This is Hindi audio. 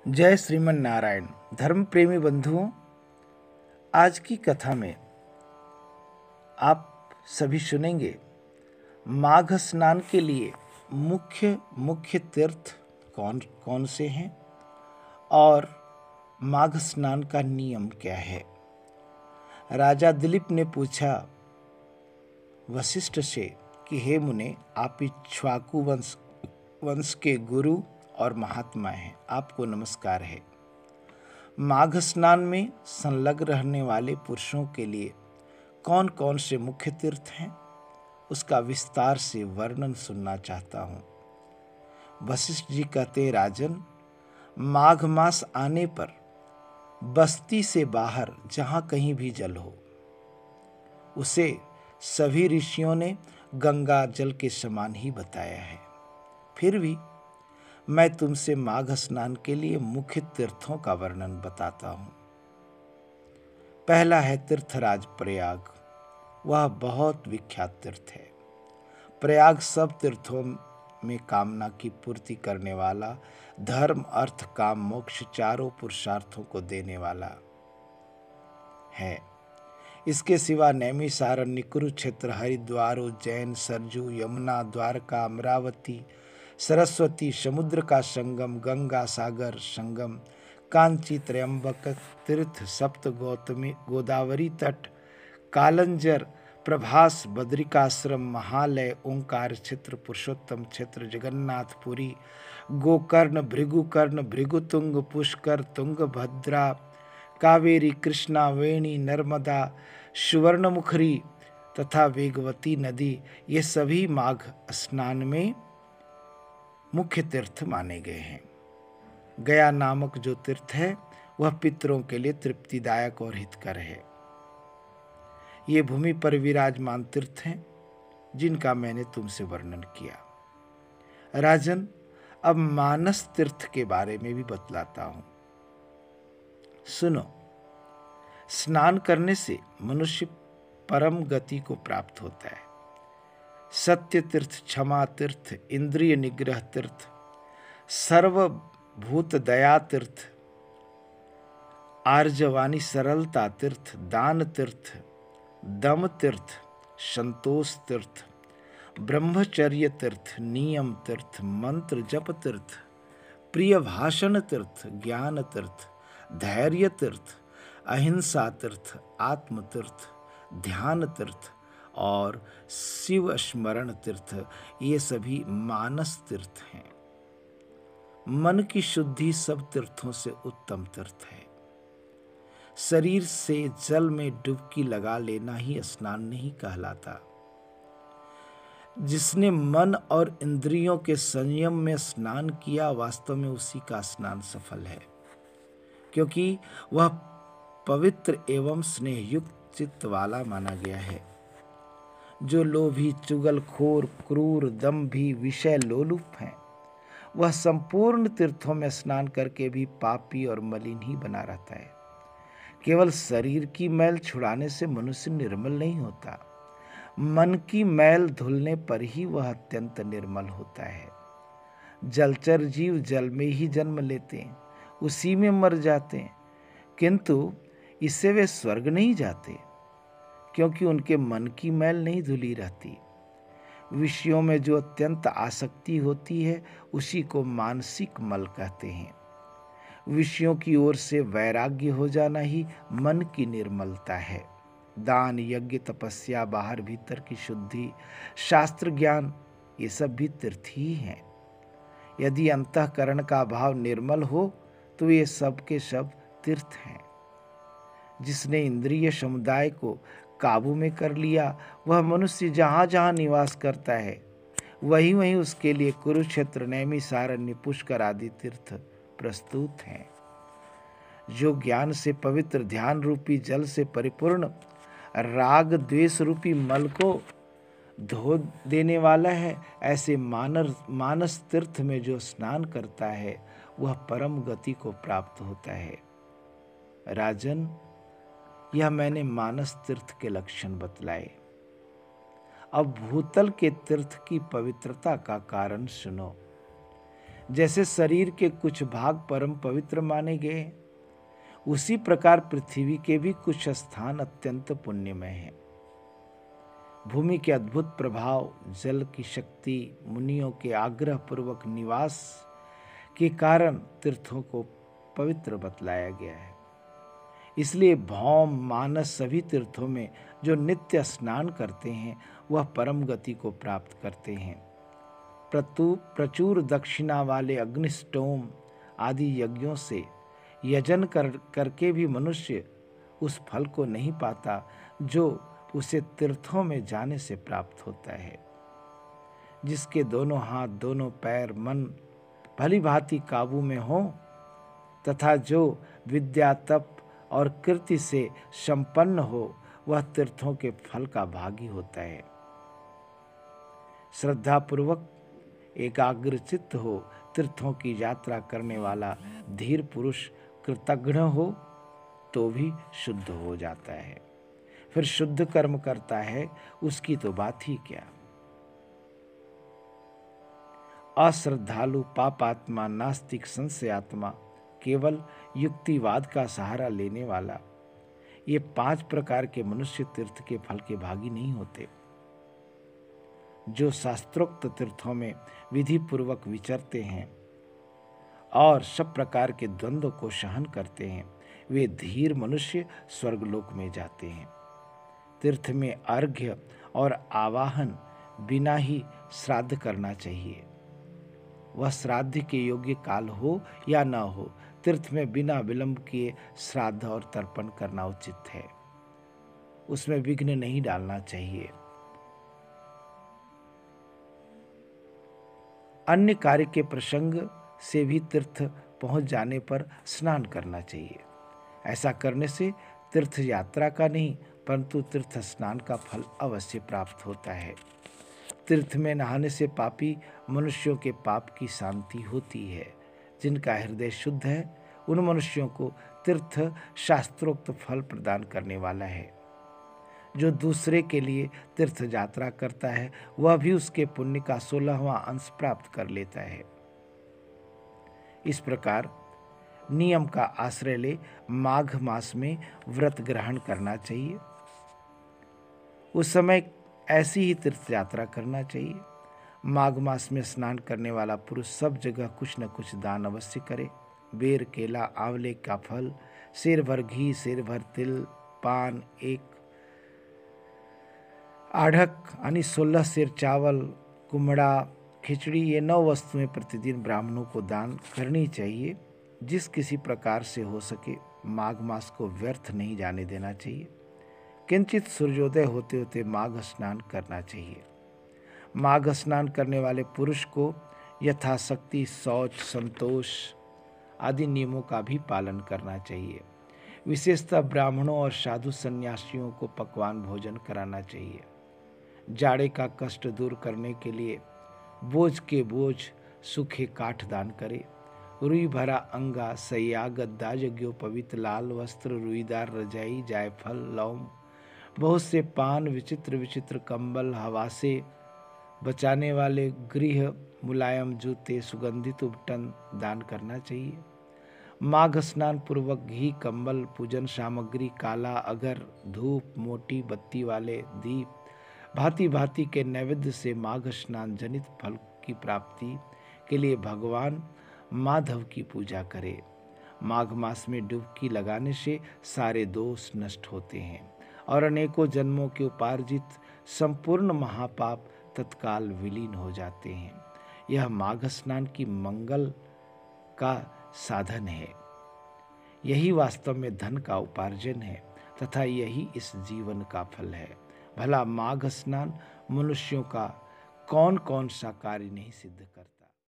जय श्रीमन नारायण। धर्म प्रेमी बंधुओं, आज की कथा में आप सभी सुनेंगे माघ स्नान के लिए मुख्य तीर्थ कौन कौन से हैं और माघ स्नान का नियम क्या है। राजा दिलीप ने पूछा वशिष्ठ से कि हे मुने, आप इक्ष्वाकु वंश के गुरु और महात्मा हैं, आपको नमस्कार है। माघ स्नान में संलग्न रहने वाले पुरुषों के लिए कौन कौन से मुख्य तीर्थ हैं, उसका विस्तार से वर्णन सुनना चाहता हूँ। वशिष्ठ जी कहते हैं, राजन, माघ मास आने पर बस्ती से बाहर जहाँ कहीं भी जल हो, उसे सभी ऋषियों ने गंगा जल के समान ही बताया है। फिर भी मैं तुमसे माघ स्नान के लिए मुख्य तीर्थों का वर्णन बताता हूं। पहला है तीर्थराज प्रयाग। वह बहुत विख्यात तीर्थ है। प्रयाग सब तीर्थों में कामना की पूर्ति करने वाला, धर्म अर्थ काम मोक्ष चारों पुरुषार्थों को देने वाला है। इसके सिवा नैमिषारण्य, कुरुक्षेत्र, हरिद्वार, उज्जैन, सरजू, यमुना, द्वारका, अमरावती, सरस्वती, समुद्र का संगम, गंगा सागर संगम, कांची, त्रयंबक तीर्थ, सप्त गौतमी, गोदावरी तट, कालंजर, प्रभास, बद्रिकाश्रम, महालय, ओंकार क्षेत्र, पुरुषोत्तम क्षेत्र, जगन्नाथपुरी, गोकर्ण, भृगुकर्ण, भृगुतुंग, पुष्कर, तुंगभद्रा, कावेरी, कृष्णा, वेणी, नर्मदा, सुवर्णमुखरी तथा वेगवती नदी, ये सभी माघ स्नान में मुख्य तीर्थ माने गए हैं। गया नामक जो तीर्थ है वह पितरों के लिए तृप्तिदायक और हितकर है। ये भूमि पर विराजमान तीर्थ हैं जिनका मैंने तुमसे वर्णन किया। राजन, अब मानस तीर्थ के बारे में भी बतलाता हूं। सुनो, स्नान करने से मनुष्य परम गति को प्राप्त होता है। सत्य तीर्थ, क्षमा तीर्थ, इंद्रिय निग्रह तीर्थ, सर्वभूत दया तीर्थ, आर्जवानी सरलता तीर्थ, दान तीर्थ, दम तीर्थ, संतोष तीर्थ, ब्रह्मचर्य तीर्थ, नियम तीर्थ, मंत्र जप तीर्थ, प्रिय भाषण तीर्थ, ज्ञान तीर्थ, धैर्य तीर्थ, अहिंसा तीर्थ, आत्म तीर्थ, ध्यान तीर्थ और शिव स्मरण तीर्थ, ये सभी मानस तीर्थ हैं। मन की शुद्धि सब तीर्थों से उत्तम तीर्थ है। शरीर से जल में डुबकी लगा लेना ही स्नान नहीं कहलाता। जिसने मन और इंद्रियों के संयम में स्नान किया, वास्तव में उसी का स्नान सफल है, क्योंकि वह पवित्र एवं स्नेहयुक्त चित्त वाला माना गया है। जो लोभी, चुगलखोर, क्रूर, दंभी, विषय लोलुप हैं, वह संपूर्ण तीर्थों में स्नान करके भी पापी और मलिन ही बना रहता है। केवल शरीर की मैल छुड़ाने से मनुष्य निर्मल नहीं होता, मन की मैल धुलने पर ही वह अत्यंत निर्मल होता है। जलचर जीव जल में ही जन्म लेते हैं, उसी में मर जाते हैं, किंतु इससे वे स्वर्ग नहीं जाते, क्योंकि उनके मन की मैल नहीं धुली रहती। विषयों में जो अत्यंत आसक्ति होती है, उसी को मानसिक मल कहते हैं। विषयों की ओर से वैराग्य हो जाना ही मन की निर्मलता है। दान, यज्ञ, तपस्या, बाहर भीतर की शुद्धि, शास्त्र ज्ञान, ये सब भी तीर्थ ही हैं। यदि अंतःकरण का भाव निर्मल हो तो ये सब के सब तीर्थ हैं। जिसने इंद्रिय समुदाय को काबू में कर लिया, वह मनुष्य जहाँ जहाँ निवास करता है, वहीं वहीं उसके लिए कुरुक्षेत्र, नैमिषारण्य, पुष्कर आदि तीर्थ प्रस्तुत हैं। जो ज्ञान से पवित्र ध्यान रूपी जल से परिपूर्ण राग द्वेष रूपी मल को धो देने वाला है, ऐसे मानस तीर्थ में जो स्नान करता है, वह परम गति को प्राप्त होता है। राजन, यह मैंने मानस तीर्थ के लक्षण बतलाए। अब भूतल के तीर्थ की पवित्रता का कारण सुनो। जैसे शरीर के कुछ भाग परम पवित्र माने गए, उसी प्रकार पृथ्वी के भी कुछ स्थान अत्यंत पुण्यमय हैं। भूमि के अद्भुत प्रभाव, जल की शक्ति, मुनियों के आग्रह पूर्वक निवास के कारण तीर्थों को पवित्र बतलाया गया है। इसलिए भौम मानस सभी तीर्थों में जो नित्य स्नान करते हैं वह परम गति को प्राप्त करते हैं। प्रचुर दक्षिणा वाले अग्निष्टोम आदि यज्ञों से यजन करके भी मनुष्य उस फल को नहीं पाता जो उसे तीर्थों में जाने से प्राप्त होता है। जिसके दोनों हाथ, दोनों पैर, मन भली भांति काबू में हो तथा जो विद्या, तप और कीर्ति से संपन्न हो, वह तीर्थों के फल का भागी होता है। श्रद्धा पूर्वक एकाग्रचित्त हो तीर्थों की यात्रा करने वाला धीर पुरुष कृतज्ञ हो तो भी शुद्ध हो जाता है। फिर शुद्ध कर्म करता है, उसकी तो बात ही क्या। अश्रद्धालु, पापात्मा, नास्तिक, संशयात्मा, केवल युक्तिवाद का सहारा लेने वाला, ये 5 प्रकार के मनुष्य तीर्थ के फल के भागी नहीं होते। जो शास्त्रोक्त तीर्थों में विधि पूर्वक विचरते हैं और सब प्रकार के द्वंद्व को सहन करते हैं, वे धीर मनुष्य स्वर्गलोक में जाते हैं। तीर्थ में अर्घ्य और आवाहन बिना ही श्राद्ध करना चाहिए। वह श्राद्ध के योग्य काल हो या न हो, तीर्थ में बिना विलंब किए श्राद्ध और तर्पण करना उचित है। उसमें विघ्न नहीं डालना चाहिए। अन्य कार्य के प्रसंग से भी तीर्थ पहुंच जाने पर स्नान करना चाहिए। ऐसा करने से तीर्थ यात्रा का नहीं परंतु तीर्थ स्नान का फल अवश्य प्राप्त होता है। तीर्थ में नहाने से पापी मनुष्यों के पाप की शांति होती है। जिनका हृदय शुद्ध है उन मनुष्यों को तीर्थ शास्त्रोक्त फल प्रदान करने वाला है। जो दूसरे के लिए तीर्थ यात्रा करता है वह भी उसके पुण्य का 16वां अंश प्राप्त कर लेता है। इस प्रकार नियम का आश्रय ले माघ मास में व्रत ग्रहण करना चाहिए। उस समय ऐसी ही तीर्थ यात्रा करना चाहिए। माघ मास में स्नान करने वाला पुरुष सब जगह कुछ न कुछ दान अवश्य करे। बेर, केला, आंवले का फल, सेर भर घी, सेर भर तिल, पान, 1 आढ़क यानी 16 सेर चावल, कुम्हड़ा, खिचड़ी, ये 9 वस्तुएं प्रतिदिन ब्राह्मणों को दान करनी चाहिए। जिस किसी प्रकार से हो सके माघ मास को व्यर्थ नहीं जाने देना चाहिए। किंचित सूर्योदय होते होते माघ स्नान करना चाहिए। माघ स्नान करने वाले पुरुष को यथाशक्ति शौच, संतोष आदि नियमों का भी पालन करना चाहिए। विशेषतः ब्राह्मणों और साधु सन्यासियों को पकवान भोजन कराना चाहिए। जाड़े का कष्ट दूर करने के लिए बोझ के बोझ सूखे काठ दान करे। रुई भरा अंगा, सैया, गद्दा, यज्ञोपवीत, लाल वस्त्र, रुईदार रजाई, जायफल, लौंग, बहुत से पान, विचित्र विचित्र कंबल, हवा से बचाने वाले गृह, मुलायम जूते, सुगंधित उपटन दान करना चाहिए। माघ स्नान पूर्वक घी, कंबल, पूजन सामग्री, काला अगर, धूप, मोटी बत्ती वाले दीप, भांति भांति के नैवेद्य से माघ स्नान जनित फल की प्राप्ति के लिए भगवान माधव की पूजा करे। माघ मास में डुबकी लगाने से सारे दोष नष्ट होते हैं और अनेकों जन्मों के उपार्जित संपूर्ण महापाप तत्काल विलीन हो जाते हैं। यह माघ स्नान की मंगल का साधन है। यही वास्तव में धन का उपार्जन है तथा यही इस जीवन का फल है। भला माघ स्नान मनुष्यों का कौन कौन सा कार्य नहीं सिद्ध करता।